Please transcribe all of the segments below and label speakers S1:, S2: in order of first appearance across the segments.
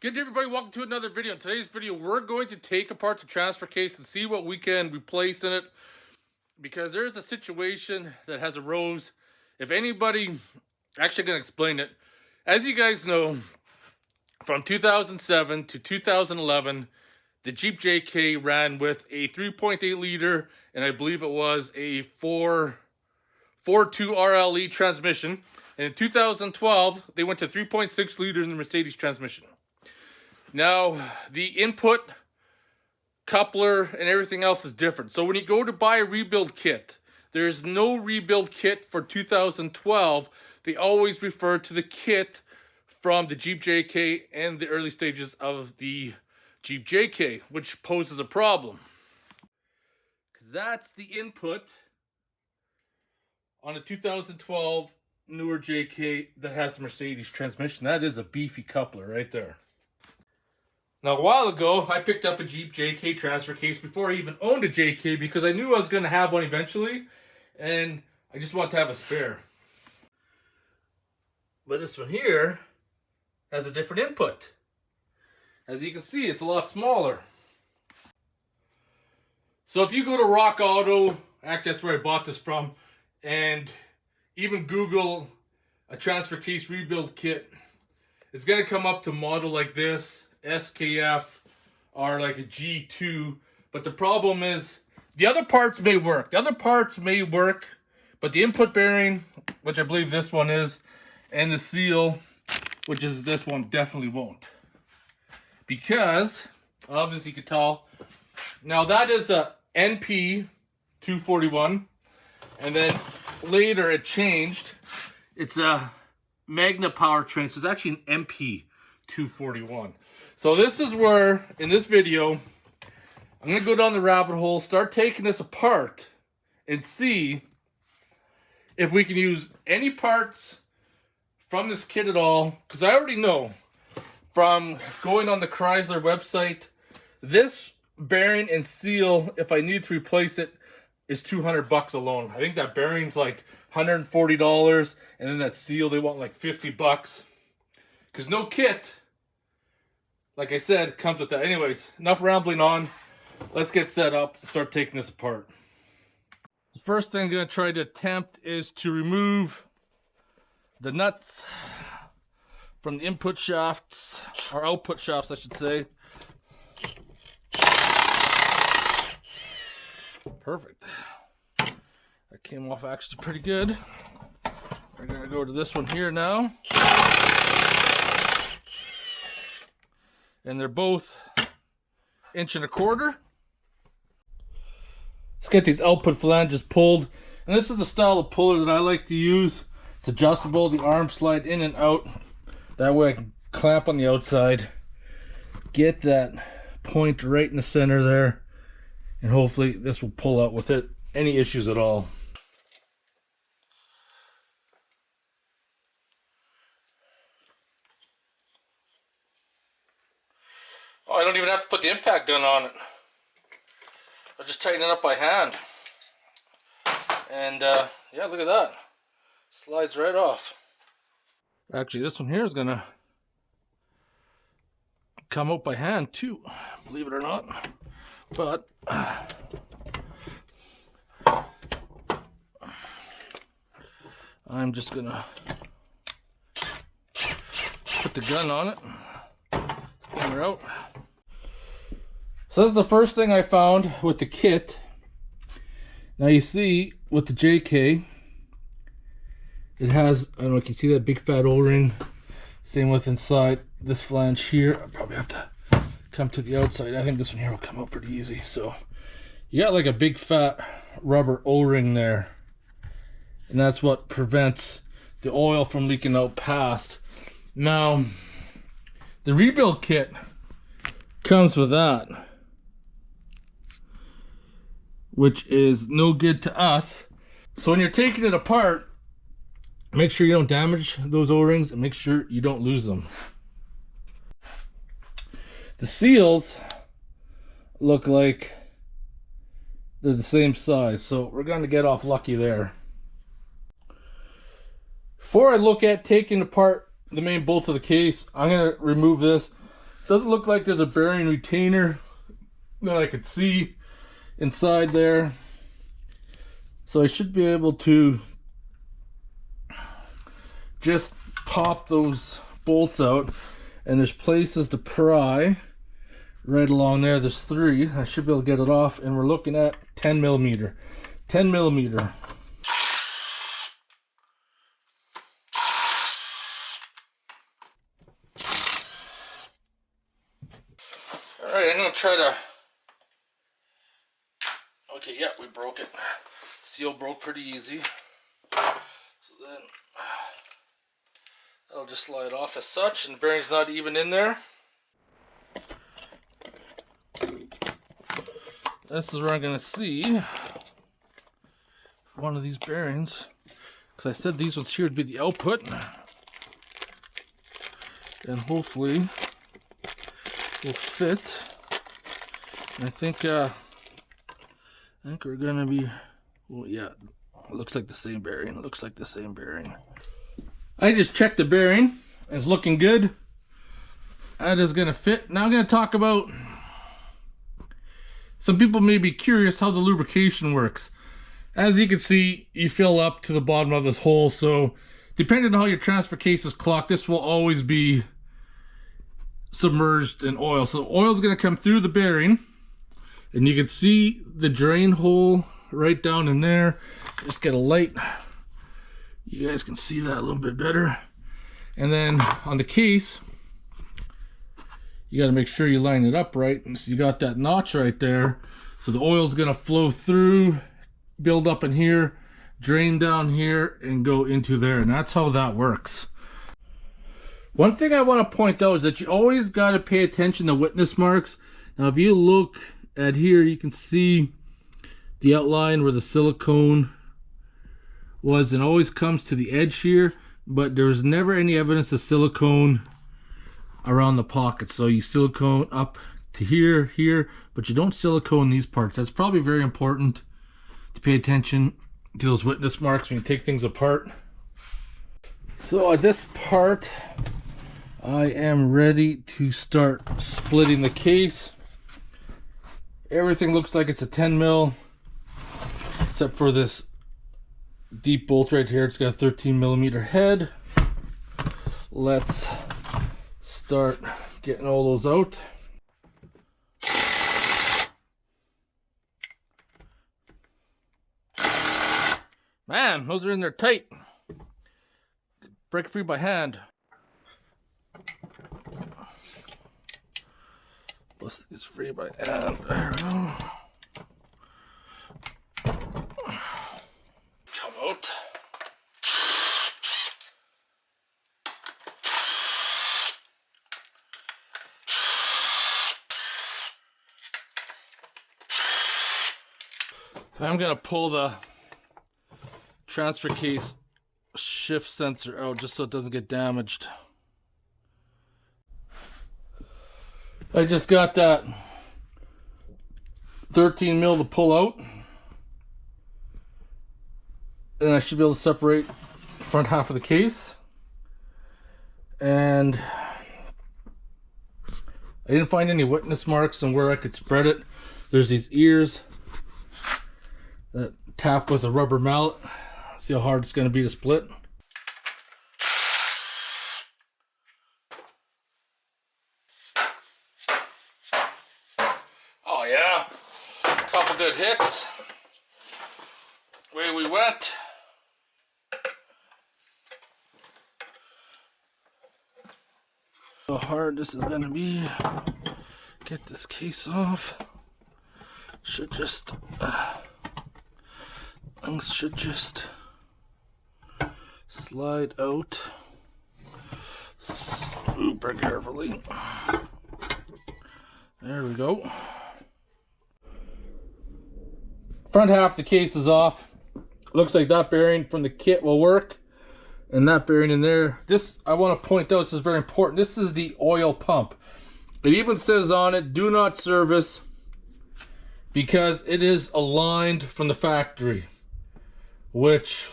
S1: Good day, everybody. Welcome to another video. In today's video, we're going to take apart the transfer case and see what we can replace in it, because there's a situation that has arose. If anybody, actually going to explain it. As you guys know, from 2007 to 2011, the Jeep JK ran with a 3.8 liter, and I believe it was a 4.2 RLE transmission. And in 2012, they went to 3.6 liter in the Mercedes transmission. Now, the input, coupler, and everything else is different. So when you go to buy a rebuild kit, there's no rebuild kit for 2012. They always refer to the kit from the Jeep JK and the early stages of the Jeep JK, which poses a problem. That's the input on a 2012 newer JK that has the Mercedes transmission. That is a beefy coupler right there. Now, a while ago, I picked up a Jeep JK transfer case before I even owned a JK because I knew I was going to have one eventually, and I just wanted to have a spare. But this one here has a different input. As you can see, it's a lot smaller. So if you go to Rock Auto, actually that's where I bought this from, and even Google a transfer case rebuild kit, it's going to come up to model like this. SKF are like a G2, but the problem is the other parts may work. The other parts may work, but the input bearing, which I believe this one is, and the seal, which is this one, definitely won't. Because, obviously you can tell, now that is a MP241, and then later it changed. It's a Magna powertrain, so it's actually an MP241. So this is where, in this video, I'm going to go down the rabbit hole, start taking this apart, and see if we can use any parts from this kit at all. Because I already know, from going on the Chrysler website, this bearing and seal, if I need to replace it, is $200 alone. I think that bearing's like $140, and then that seal, they want like $50. Because no kit, like I said, comes with that. Anyways, enough rambling on. Let's get set up and start taking this apart. The first thing I'm going to try to attempt is to remove the nuts from the input shafts, or output shafts, I should say. Perfect. That came off actually pretty good. We're going to go to this one here now. And they're both 1.25 inches. Let's get these output flanges pulled. And this is the style of puller that I like to use. It's adjustable. The arms slide in and out. That way I can clamp on the outside. Get that point right in the center there. And hopefully this will pull out with it. Any issues at all. Oh, I don't even have to put the impact gun on it. I'll just tighten it up by hand. And yeah, look at that. Slides right off. Actually, this one here is gonna come out by hand too, believe it or not. But I'm just gonna put the gun on it. Spin her out. So this is the first thing I found with the kit. Now you see with the JK, it has, I don't know if you can see that big fat O-ring. Same with inside this flange here. I probably have to come to the outside. I think this one here will come out pretty easy. So you got like a big fat rubber O-ring there. And that's what prevents the oil from leaking out past. Now, the rebuild kit comes with that, which is no good to us. So when you're taking it apart, make sure you don't damage those O-rings and make sure you don't lose them. The seals look like they're the same size, so we're going to get off lucky there. Before I look at taking apart the main bolts of the case, I'm going to remove this Doesn't look like there's a bearing retainer that I could see inside there. So I should be able to just pop those bolts out, and there's places to pry right along there. There's 3. I should be able to get it off, and we're looking at 10 millimeter. 10 millimeter. Alright, I'm going to try to... Okay, yeah, we broke it. Seal broke pretty easy. So then that'll just slide off as such, and the bearing's not even in there. This is where I'm going to see one of these bearings, because I said these ones here would be the output, and hopefully will fit. And I think we're gonna be, well, yeah, it looks like the same bearing. It looks like the same bearing. I just checked the bearing. It's looking good. That is gonna fit. Now I'm gonna talk about, some people may be curious how the lubrication works. As you can see, you fill up to the bottom of this hole, so depending on how your transfer case is clocked, this will always be submerged in oil. So oil is going to come through the bearing, and you can see the drain hole right down in there. Just get a light, you guys can see that a little bit better. And then on the case, you got to make sure you line it up right, and so you got that notch right there, so the oil is going to flow through, build up in here, drain down here, and go into there, and that's how that works. One thing I want to point out is that you always got to pay attention to witness marks. Now if you look at here, you can see the outline where the silicone was, and always comes to the edge here, but there's never any evidence of silicone around the pocket. So you silicone up to here, but you don't silicone these parts. That's probably very important to pay attention to those witness marks when you take things apart. So at this part, I am ready to start splitting the case. Everything looks like it's a 10 mil, except for this deep bolt right here. It's got a 13 millimeter head. Let's start getting all those out. Man, those are in there tight. Break free by hand. Bust these free by hand. There we go. Come out. I'm gonna pull the transfer case shift sensor out just so it doesn't get damaged. I just got that 13 mil to pull out, and I should be able to separate the front half of the case. And I didn't find any witness marks on where I could spread it. There's these ears that tap with a rubber mallet. See how hard it's going to be to split. Oh yeah, a couple good hits. Away we went. How hard this is going to be. Get this case off. Should just things should just slide out super carefully. There we go. Front half of the case is off. Looks like that bearing from the kit will work, and that bearing in there. This, I want to point out, this is very important. This is the oil pump. It even says on it, do not service, because it is aligned from the factory, which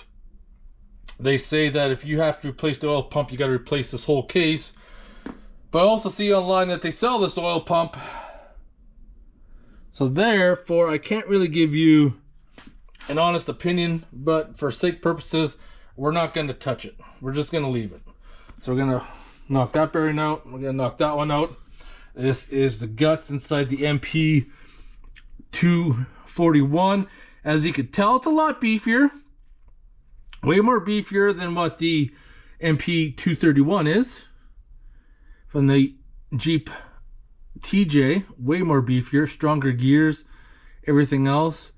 S1: they say that if you have to replace the oil pump, you got to replace this whole case. But I also see online that they sell this oil pump. So therefore, I can't really give you an honest opinion, but for sake purposes, we're not going to touch it. We're just going to leave it. So we're going to knock that bearing out. We're going to knock that one out. This is the guts inside the MP241. As you can tell, it's a lot beefier. Way more beefier than what the MP231 is. From the Jeep TJ, way more beefier, stronger gears, everything else.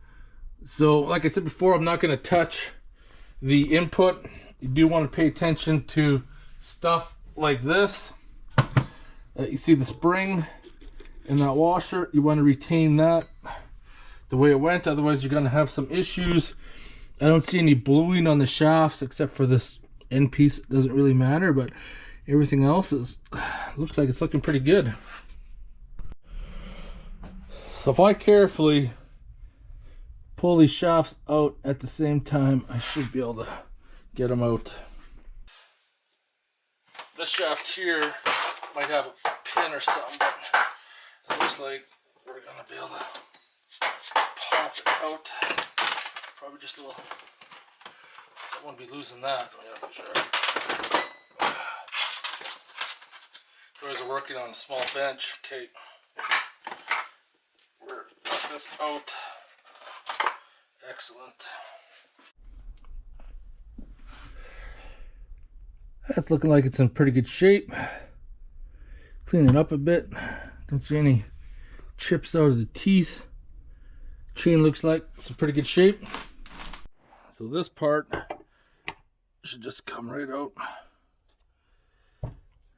S1: So, like I said before, I'm not going to touch the input. You do want to pay attention to stuff like this. You see the spring in that washer. You want to retain that the way it went, otherwise you're going to have some issues. I don't see any bluing on the shafts except for this end piece. It doesn't really matter, but everything else looks like it's looking pretty good. So if I carefully pull these shafts out at the same time, I should be able to get them out. This shaft here might have a pin or something, but it looks like we're going to be able to pop it out. Probably just a little, I don't want to be losing that. Yeah, for sure. Joys are working on a small bench. Okay, we're got this out. Excellent. That's looking like it's in pretty good shape. Clean it up a bit. Don't see any chips out of the teeth. Chain looks like it's in pretty good shape. So this part should just come right out.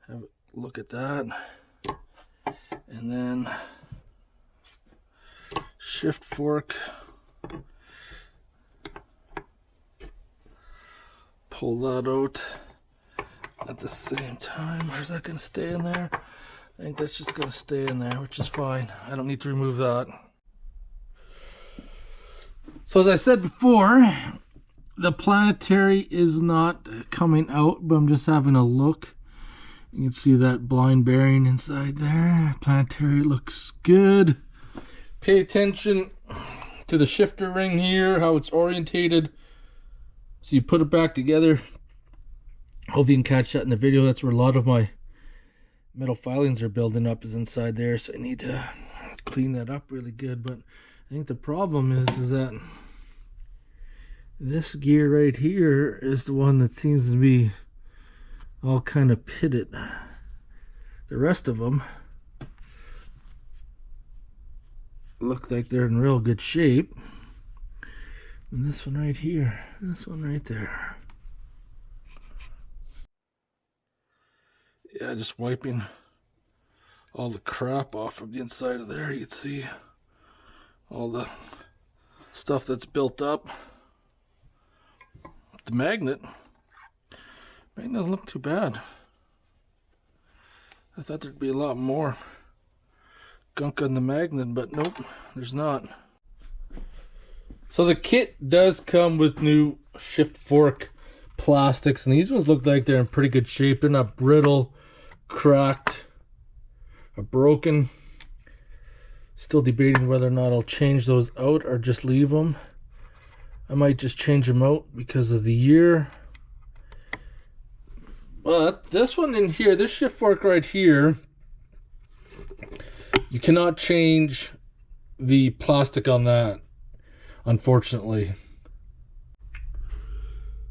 S1: Have a look at that. And then shift fork. Pull that out at the same time. Or is that going to stay in there? I think that's just going to stay in there, which is fine. I don't need to remove that. So as I said before, the planetary is not coming out, but I'm just having a look. You can see that blind bearing inside there. Planetary looks good. Pay attention to the shifter ring here, how it's orientated. So you put it back together. Hope you can catch that in the video. That's where a lot of my metal filings are building up, is inside there. So I need to clean that up really good. But I think the problem is that this gear right here is the one that seems to be all kind of pitted. The rest of them look like they're in real good shape. And this one right here, this one right there. Yeah, just wiping all the crap off from the inside of there. You can see all the stuff that's built up. The magnet doesn't look too bad. I thought there'd be a lot more gunk on the magnet, but nope, there's not. So the kit does come with new shift fork plastics, and these ones look like they're in pretty good shape. They're not brittle, cracked, or broken. Still debating whether or not I'll change those out or just leave them. I might just change them out because of the year. But this one in here, this shift fork right here, you cannot change the plastic on that, unfortunately.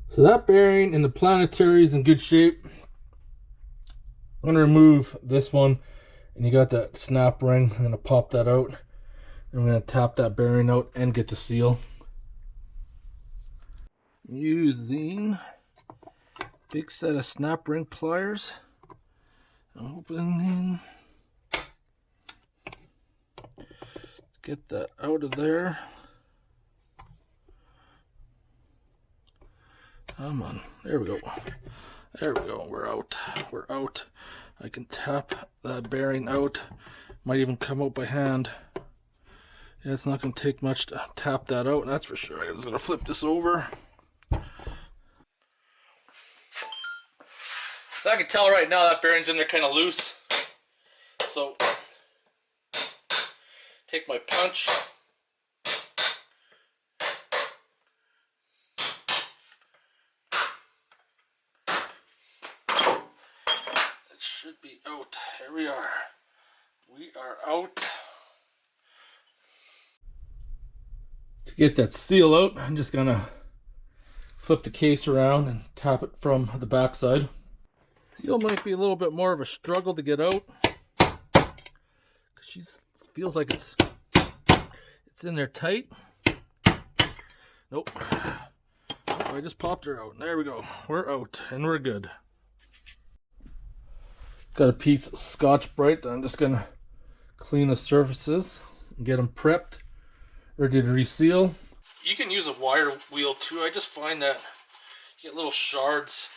S1: So that bearing in the planetary is in good shape. I'm going to remove this one, and you got that snap ring. I'm going to pop that out. I'm going to tap that bearing out and get the seal. Using a big set of snap ring pliers. Opening. Get that out of there. Come on, there we go. There we go, we're out. We're out. I can tap that bearing out. Might even come out by hand. Yeah, it's not going to take much to tap that out, that's for sure. I'm just going to flip this over. So I can tell right now that bearing's in there kind of loose. So take my punch. It should be out. Here we are. We are out. To get that seal out, I'm just gonna flip the case around and tap it from the back side. Seal might be a little bit more of a struggle to get out. She feels like it's in there tight. Nope. I just popped her out. There we go. We're out and we're good. Got a piece of Scotch-Brite that I'm just gonna clean the surfaces and get them prepped, ready to reseal. You can use a wire wheel too. I just find that you get little shards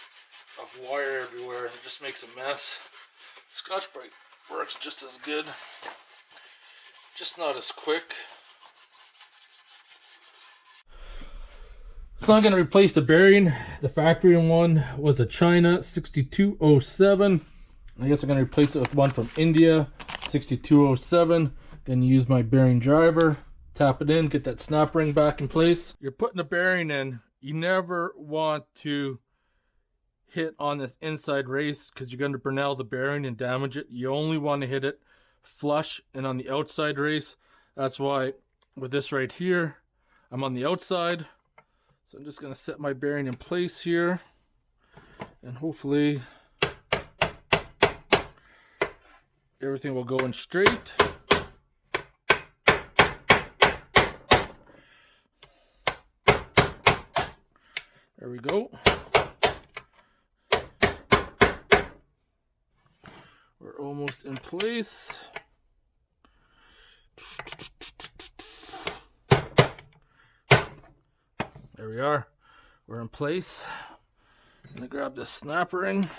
S1: of wire everywhere and it just makes a mess. Scotch-Brite works just as good, just not as quick. So I'm going to replace the bearing. The factory one was a China 6207. I guess I'm going to replace it with one from India 6207. Going to use my bearing driver, tap it in, get that snap ring back in place. You're putting a bearing in, you never want to hit on this inside race because you're going to Bernal the bearing and damage it. You only want to hit it flush and on the outside race. That's why with this right here, I'm on the outside. So I'm just going to set my bearing in place here and hopefully everything will go in straight. There we go. We're almost in place. There we are. We're in place. I'm going to grab this snap ring.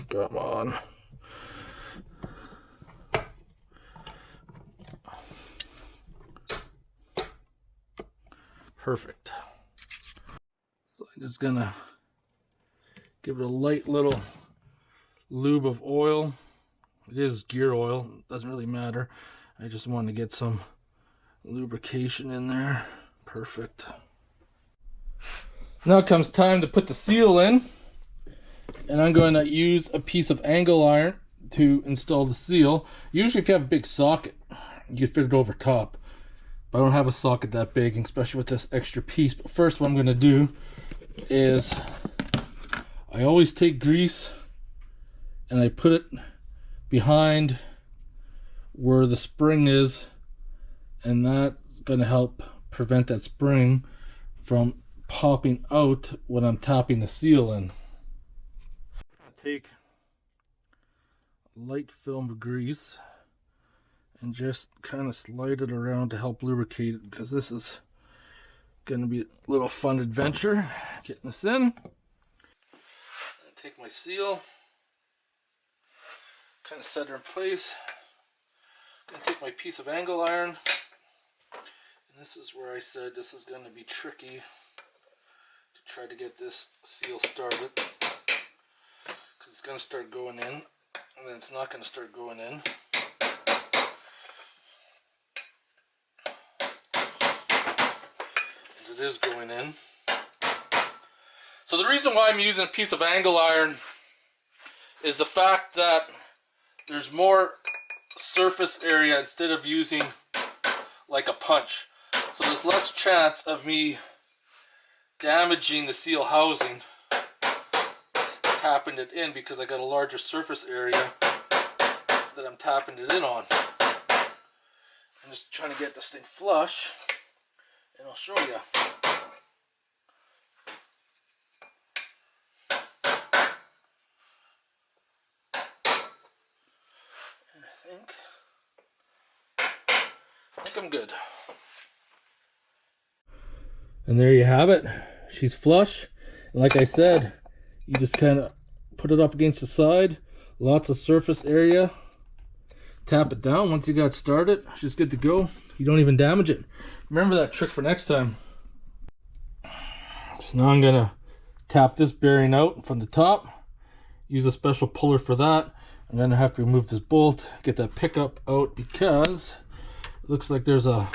S1: Come on. Perfect. So I'm just gonna give it a light little lube of oil. It is gear oil, doesn't really matter. I just want to get some lubrication in there. Perfect. Now it comes time to put the seal in, and I'm going to use a piece of angle iron to install the seal. Usually if you have a big socket, you can fit it over top. But I don't have a socket that big, especially with this extra piece. But first what I'm going to do is I always take grease and I put it behind where the spring is, and that's going to help prevent that spring from popping out when I'm tapping the seal in. I take light film of grease and just kind of slide it around to help lubricate it, because this is going to be a little fun adventure getting this in. I take my seal, kind of set her in place. I'm going to take my piece of angle iron, and this is where I said this is going to be tricky to try to get this seal started, because it's going to start going in and then it's not going to start going in. It is going in. So the reason why I'm using a piece of angle iron is the fact that there's more surface area instead of using like a punch. So there's less chance of me damaging the seal housing tapping it in, because I got a larger surface area that I'm tapping it in on. I'm just trying to get this thing flush, and I'll show you. And I think I'm good. And there you have it. She's flush. And like I said, you just kind of put it up against the side. Lots of surface area. Tap it down. Once you got started, she's good to go. You don't even damage it. Remember that trick for next time. So now I'm gonna tap this bearing out from the top, use a special puller for that. I'm gonna have to remove this bolt, get that pickup out, because it looks like there's a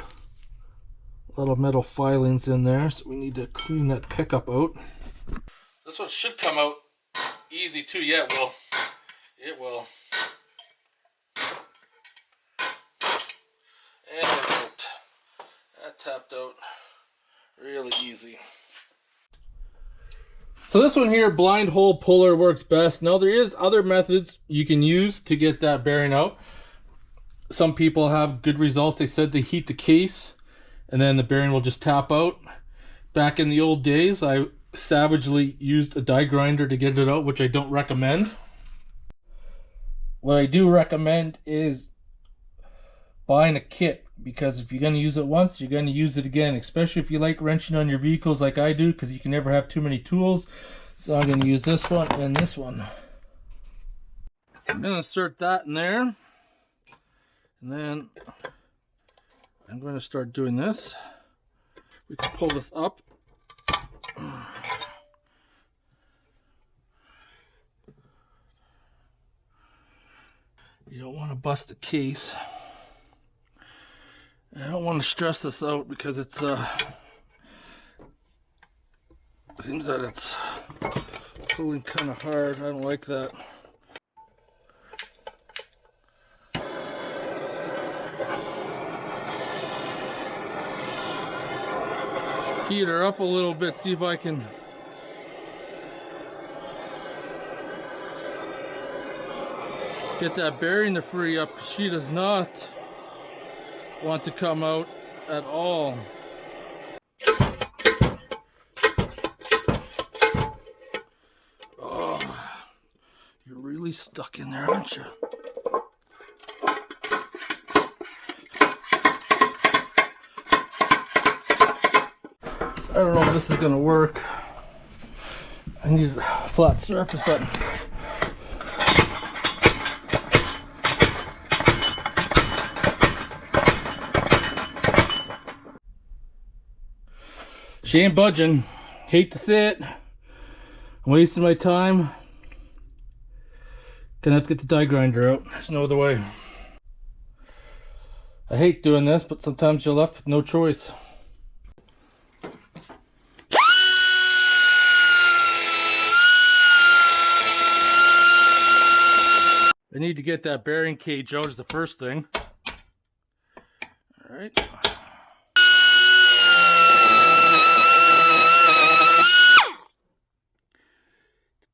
S1: lot of metal filings in there, so we need to clean that pickup out. This one should come out easy too. Yeah, it will. It will. And it's out. That tapped out really easy. So this one here, blind hole puller, works best. Now there is other methods you can use to get that bearing out. Some people have good results. They said they heat the case and then the bearing will just tap out. Back in the old days, I savagely used a die grinder to get it out, which I don't recommend. What I do recommend is buying a kit, because if you're going to use it once, you're going to use it again, especially if you like wrenching on your vehicles like I do, because you can never have too many tools. So I'm going to use this one and this one. I'm going to insert that in there, and then I'm going to start doing this. We can pull this up. You don't want to bust the case. I don't want to stress this out because it's seems that it's pulling kind of hard. I don't like that. Heat her up a little bit, see if I can get that bearing to free up. She does not want to come out at all. Oh, you're really stuck in there, aren't you? I don't know if this is gonna work. I need a flat surface, but she ain't budging. Hate to say it. I'm wasting my time. Gonna have to get the die grinder out. There's no other way. I hate doing this, but sometimes you're left with no choice. I need to get that bearing cage out is the first thing. All right.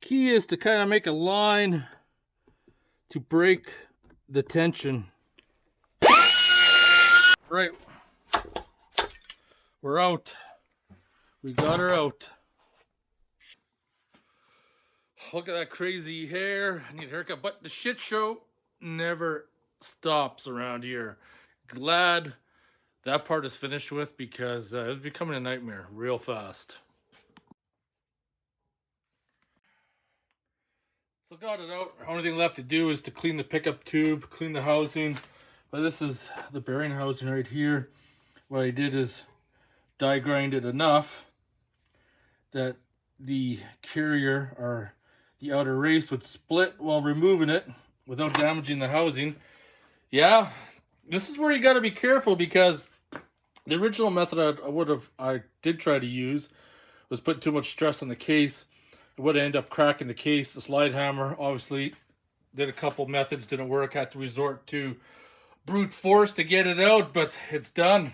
S1: Key is to kind of make a line to break the tension. Right. We're out. We got her out. Look at that crazy hair. I need a haircut. But the shit show never stops around here. Glad that part is finished with, because it was becoming a nightmare real fast. So got it out. The only thing left to do is to clean the pickup tube, clean the housing. But this is the bearing housing right here. What I did is die grind it enough that the carrier, or the outer race, would split while removing it without damaging the housing. Yeah, this is where you got to be careful, because the original method I did try to use was put too much stress on the case. It would end up cracking the case. The slide hammer obviously did a couple methods, didn't work. Had to resort to brute force to get it out, but it's done.